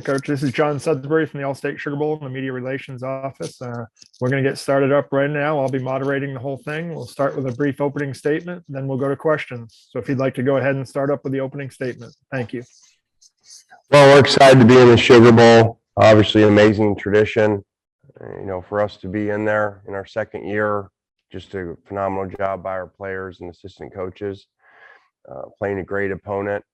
Coach, this is John Sudbury from the All-State Sugar Bowl in the Media Relations Office. We're going to get started up right now. I'll be moderating the whole thing. We'll start with a brief opening statement, then we'll go to questions. So if you'd like to go ahead and start up with the opening statement. Thank you. Well, we're excited to be in the Sugar Bowl. Obviously, amazing tradition. For us to be in there in our second year, just a phenomenal job by our players and assistant coaches, playing a great opponent.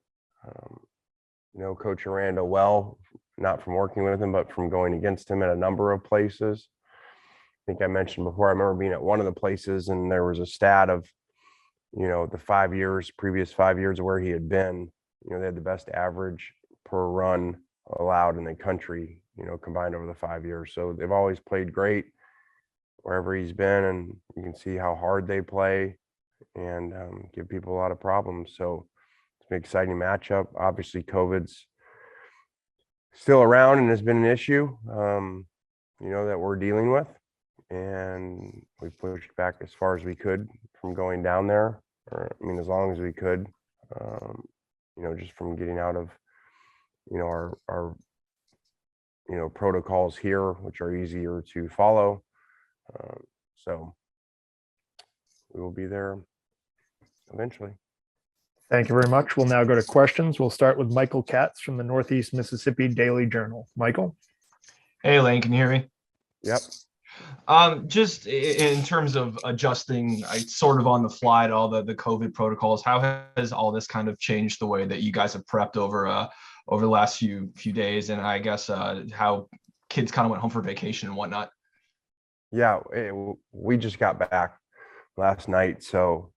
Coach Aranda well, not from working with him, but from going against him at a number of places. I think I mentioned before, I remember being at one of the places and there was a stat of, the previous 5 years of where he had been. They had the best average per run allowed in the country, combined over the 5 years. So they've always played great wherever he's been, and you can see how hard they play and give people a lot of problems. So it's an exciting matchup. Obviously, COVID's still around and has been an issue, that we're dealing with. And we pushed back as far as we could from going down there, as long as we could, just from getting out of, our protocols here, which are easier to follow. So we will be there eventually. Thank you very much. We'll now go to questions. We'll start with Michael Katz from the Northeast Mississippi Daily Journal. Michael? Hey, Lane, can you hear me? Yep. Just in terms of adjusting sort of on the fly to all the COVID protocols, how has all this kind of changed the way that you guys have prepped over the last few days, and I guess how kids kind of went home for vacation and whatnot? Yeah, we just got back last night, so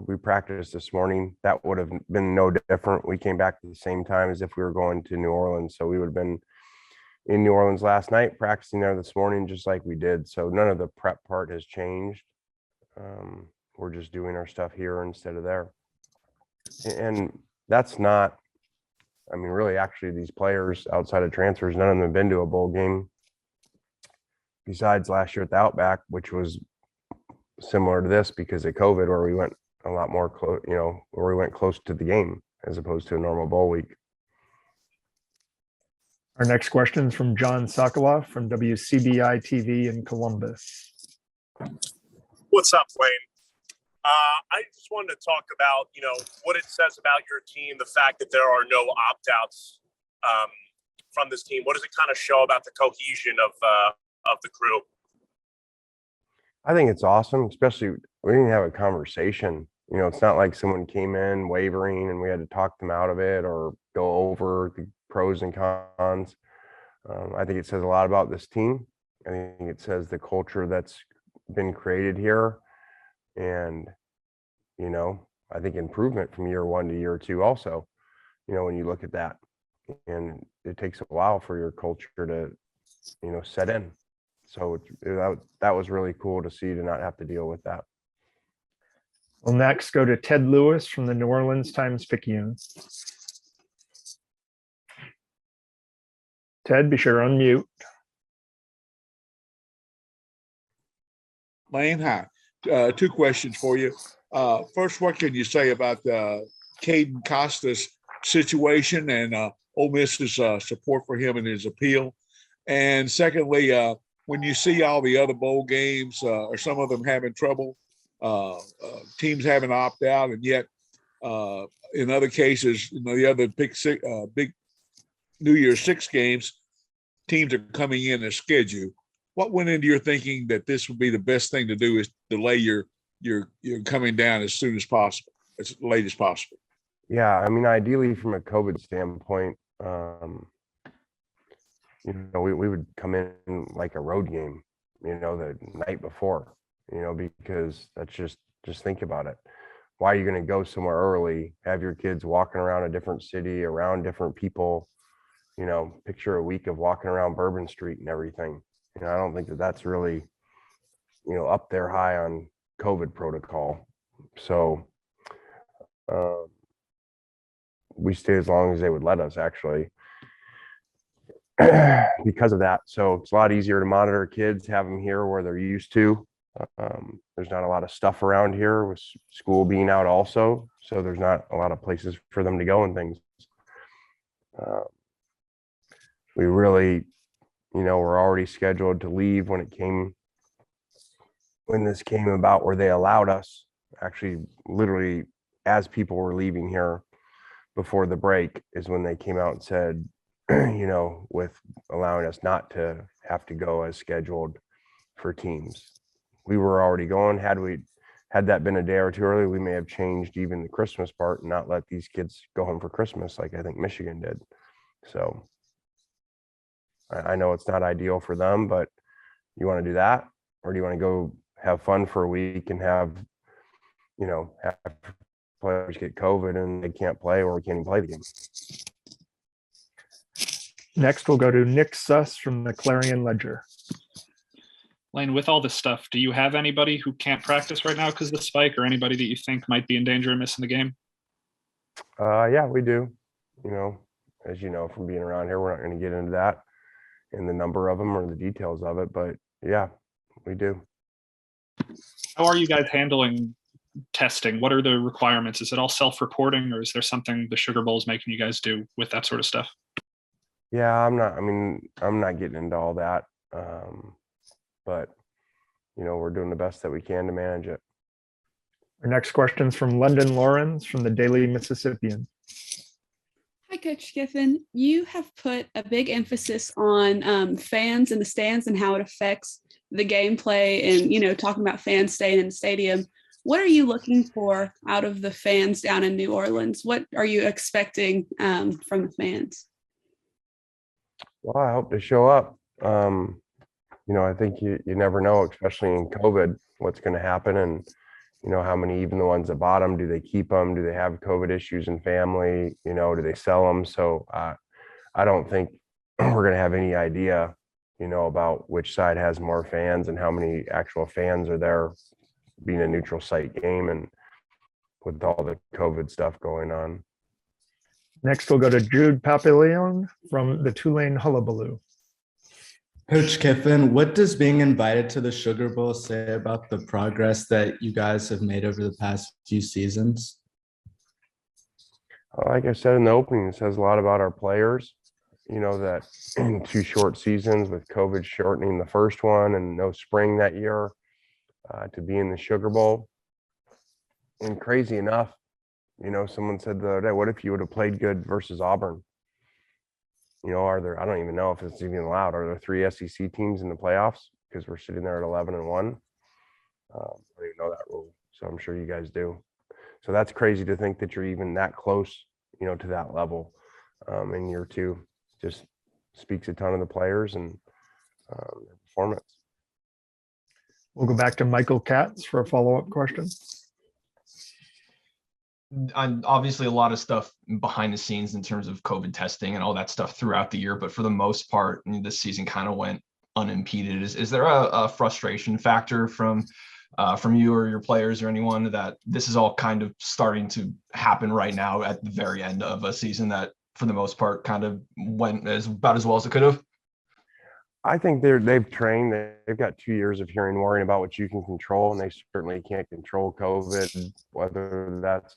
we practiced this morning. That would have been no different. We came back at the same time as if we were going to New Orleans, so we would have been in New Orleans last night, practicing there this morning, just like we did. So none of the prep part has changed. We're just doing our stuff here instead of there. And that's not, really, actually, these players outside of transfers, none of them have been to a bowl game besides last year at the Outback, which was similar to this because of COVID, where we went a lot more close, where we went close to the game as opposed to a normal bowl week. Our next question is from John Sokoloff from WCBI TV in Columbus. What's up, Wayne? I just wanted to talk about, what it says about your team, the fact that there are no opt-outs from this team. What does it kind of show about the cohesion of the crew? I think it's awesome, especially we didn't have a conversation. It's not like someone came in wavering and we had to talk them out of it or go over the pros and cons. I think it says a lot about this team. I think it says the culture that's been created here. And, I think improvement from year one to year two also, when you look at that. And it takes a while for your culture to, set in. So that was really cool to see, to not have to deal with that. We'll next go to Ted Lewis from the New Orleans Times-Picayune. Ted, be sure to unmute. Lane, hi. Two questions for you. First, what can you say about Caden Costa's situation and Ole Miss's support for him in his appeal? And secondly, when you see all the other bowl games, or some of them having trouble, teams having opt out, and yet in other cases, the other big New Year's Six games, teams are coming in as scheduled. What went into your thinking that this would be the best thing to do is delay your coming down as soon as possible, as late as possible? Yeah, ideally from a COVID standpoint, we would come in like a road game, the night before, because that's just think about it. Why are you going to go somewhere early, have your kids walking around a different city, around different people, picture a week of walking around Bourbon Street and everything. I don't think that that's really, up there high on COVID protocol. So we stayed as long as they would let us, actually, because of that. So it's a lot easier to monitor kids, have them here where they're used to. There's not a lot of stuff around here with school being out also. So there's not a lot of places for them to go and things. we really, were already scheduled to leave when this came about, where they allowed us, actually literally as people were leaving here before the break is when they came out and said, with allowing us not to have to go as scheduled for teams. We were already going. Had that been a day or two early, we may have changed even the Christmas part and not let these kids go home for Christmas like I think Michigan did. So I know it's not ideal for them, but you want to do that, or do you want to go have fun for a week and have players get COVID and they can't play, or we can't even play the game? Next, we'll go to Nick Suss from the Clarion Ledger. Lane, with all this stuff, do you have anybody who can't practice right now because of the spike, or anybody that you think might be in danger of missing the game? Yeah, we do. As you know from being around here, we're not going to get into that in the number of them or the details of it, but yeah, we do. How are you guys handling testing? What are the requirements? Is it all self-reporting, or is there something the Sugar Bowl is making you guys do with that sort of stuff? Yeah, I'm not getting into all that. But we're doing the best that we can to manage it. Our next question is from London Lawrence from the Daily Mississippian. Hi, Coach Kiffin. You have put a big emphasis on fans in the stands and how it affects the gameplay, and talking about fans staying in the stadium. What are you looking for out of the fans down in New Orleans? What are you expecting from the fans? Well, I hope to show up. I think you never know, especially in COVID, what's going to happen, and how many, even the ones at bottom, do they keep them? Do they have COVID issues in family? Do they sell them? So I don't think we're going to have any idea, about which side has more fans and how many actual fans are there, being a neutral site game and with all the COVID stuff going on. Next, we'll go to Jude Papillon from the Tulane Hullabaloo. Coach Kiffin, what does being invited to the Sugar Bowl say about the progress that you guys have made over the past few seasons? Like I said in the opening, it says a lot about our players, that in 2 short seasons with COVID shortening the first one and no spring that year, to be in the Sugar Bowl. And crazy enough, someone said the other day, what if you would have played good versus Auburn? Are there, I don't even know if it's even allowed, are there 3 SEC teams in the playoffs? Because we're sitting there at 11-1. I don't even know that rule, so I'm sure you guys do. So that's crazy to think that you're even that close, to that level in year 2. Just speaks a ton of the players and their performance. We'll go back to Michael Katz for a follow-up question. Obviously a lot of stuff behind the scenes in terms of COVID testing and all that stuff throughout the year, but for the most part, this season kind of went unimpeded. Is there a frustration factor from you or your players or anyone that this is all kind of starting to happen right now at the very end of a season that for the most part kind of went about as well as it could have? I think they've trained. They've got 2 years of hearing, worrying about what you can control, and they certainly can't control COVID, whether that's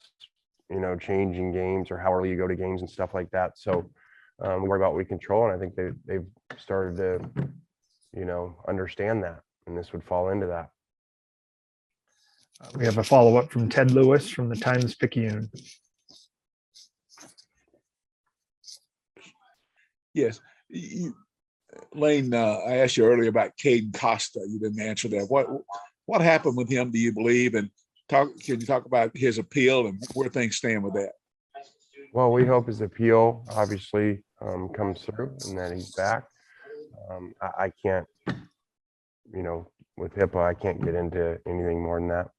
changing games or how early you go to games and stuff like that. So we worry about what we control, and I think they've started to understand that, and this would fall into that. We have a follow-up from Ted Lewis from the Times-Picayune. Yes. Lane, I asked you earlier about Caden Costa. You didn't answer that. What happened with him, do you believe? And can you talk about his appeal and where things stand with that? Well, we hope his appeal obviously comes through and that he's back. I can't, with HIPAA, I can't get into anything more than that.